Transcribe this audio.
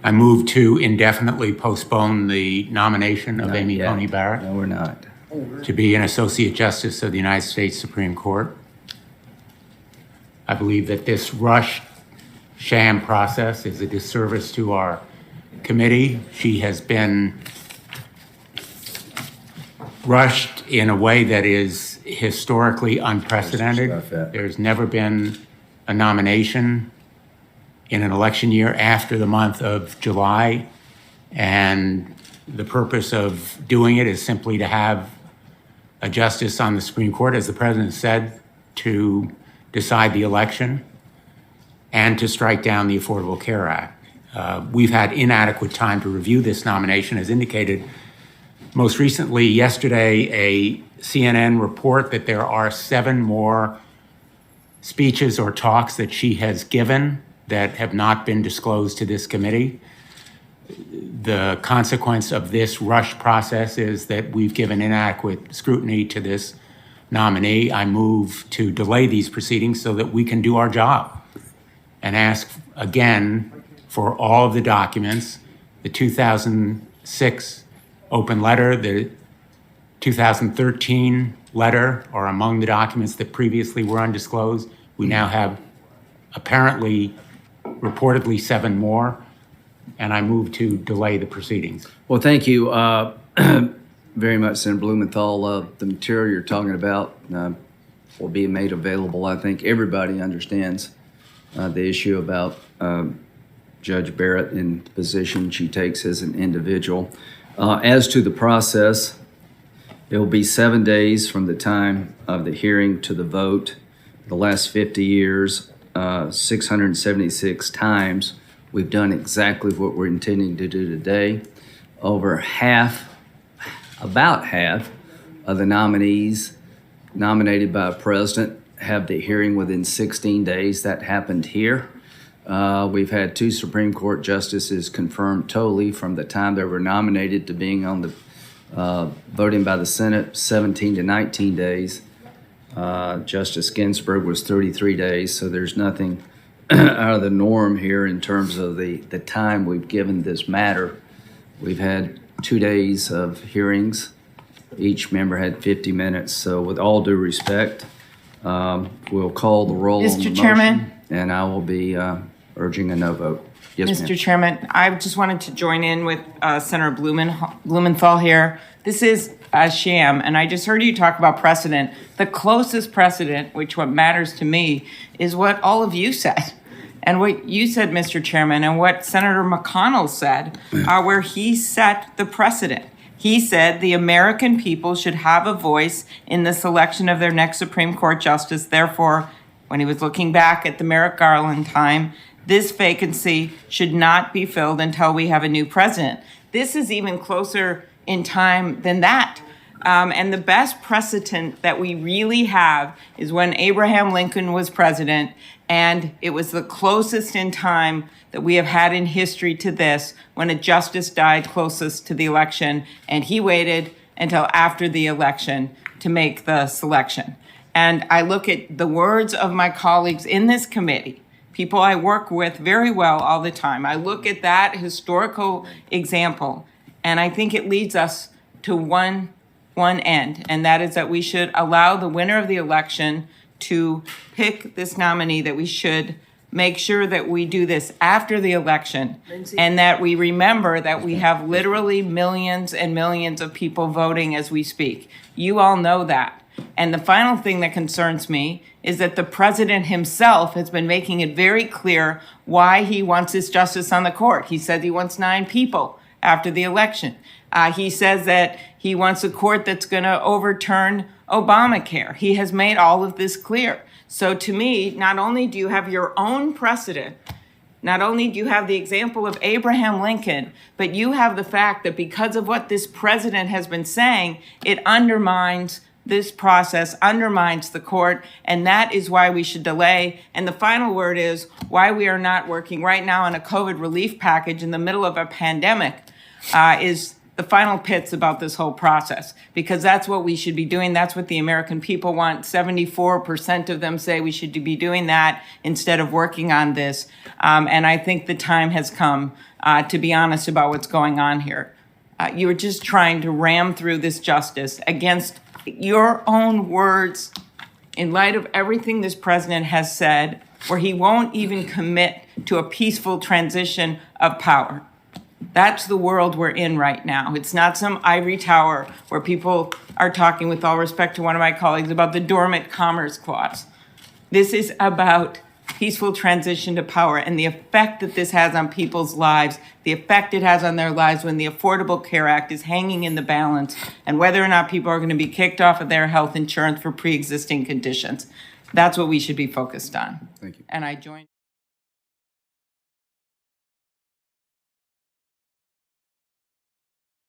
I move to indefinitely postpone the nomination of Not Amy yet. Coney Barrett No, we're not. to be an Associate Justice of the United States Supreme Court. I believe that this rushed sham process is a disservice to our committee. She has been rushed in a way that is historically unprecedented. There's never been a nomination in an election year after the month of July, and the purpose of doing it is simply to have a justice on the Supreme Court, as the president said, to decide the election and to strike down the Affordable Care Act. We've had inadequate time to review this nomination, as indicated most recently yesterday, a CNN report that there are 7 more speeches or talks that she has given that have not been disclosed to this committee. The consequence of this rush process is that we've given inadequate scrutiny to this nominee. I move to delay these proceedings so that we can do our job and ask again for all of the documents, the 2006 open letter, the 2013 letter are among the documents that previously were undisclosed. We now have reportedly 7 more, and I move to delay the proceedings. Well, thank you very much, Senator Blumenthal. The material you're talking about will be made available. I think everybody understands the issue about Judge Barrett and the position she takes as an individual. As to the process, it will be 7 days from the time of the hearing to the vote. The last 50 years, 676 times, we've done exactly what we're intending to do today. About half of the nominees nominated by a president have the hearing within 16 days. That happened here. We've had 2 Supreme Court justices confirmed totally from the time they were nominated to being on the voting by the Senate, 17 to 19 days. Justice Ginsburg was 33 days, so there's nothing out of the norm here in terms of the time we've given this matter. We've had 2 days of hearings. Each member had 50 minutes. So with all due respect, we'll call the roll on the motion. Mr. Chairman? And I will be urging a no vote. Yes, Mr. ma'am. Chairman, I just wanted to join in with Senator Blumenthal here. This is a sham, and I just heard you talk about precedent. The closest precedent, which what matters to me, is what all of you said. And what you said, Mr. Chairman, and what Senator McConnell said are where he set the precedent. He said the American people should have a voice in the selection of their next Supreme Court justice. Therefore, when he was looking back at the Merrick Garland time, this vacancy should not be filled until we have a new president. This is even closer in time than that. And the best precedent that we really have is when Abraham Lincoln was president, and it was the closest in time that we have had in history to this, when a justice died closest to the election, and he waited until after the election to make the selection. And I look at the words of my colleagues in this committee, people I work with very well all the time. I look at that historical example, and I think it leads us to one end, and that is that we should allow the winner of the election to pick this nominee, that we should make sure that we do this after the election, and that we remember that we have literally millions and millions of people voting as we speak. You all know that. And the final thing that concerns me is that the president himself has been making it very clear why he wants this justice on the court. He said he wants 9 people after the election. He says that he wants a court that's going to overturn Obamacare. He has made all of this clear. So to me, not only do you have your own precedent, not only do you have the example of Abraham Lincoln, but you have the fact that because of what this president has been saying, it undermines this process, undermines the court, and that is why we should delay. And the final word is why we are not working right now on a COVID relief package in the middle of a pandemic is the final pits about this whole process, because that's what we should be doing. That's what the American people want. 74% of them say we should be doing that instead of working on this. And I think the time has come to be honest about what's going on here. You are just trying to ram through this justice against your own words in light of everything this president has said, where he won't even commit to a peaceful transition of power. That's the world we're in right now. It's not some ivory tower where people are talking, with all respect to one of my colleagues, about the dormant commerce clause. This is about peaceful transition to power and the effect that this has on people's lives, the effect it has on their lives when the Affordable Care Act is hanging in the balance, and whether or not people are going to be kicked off of their health insurance for pre-existing conditions. That's what we should be focused on. Thank you. And I join.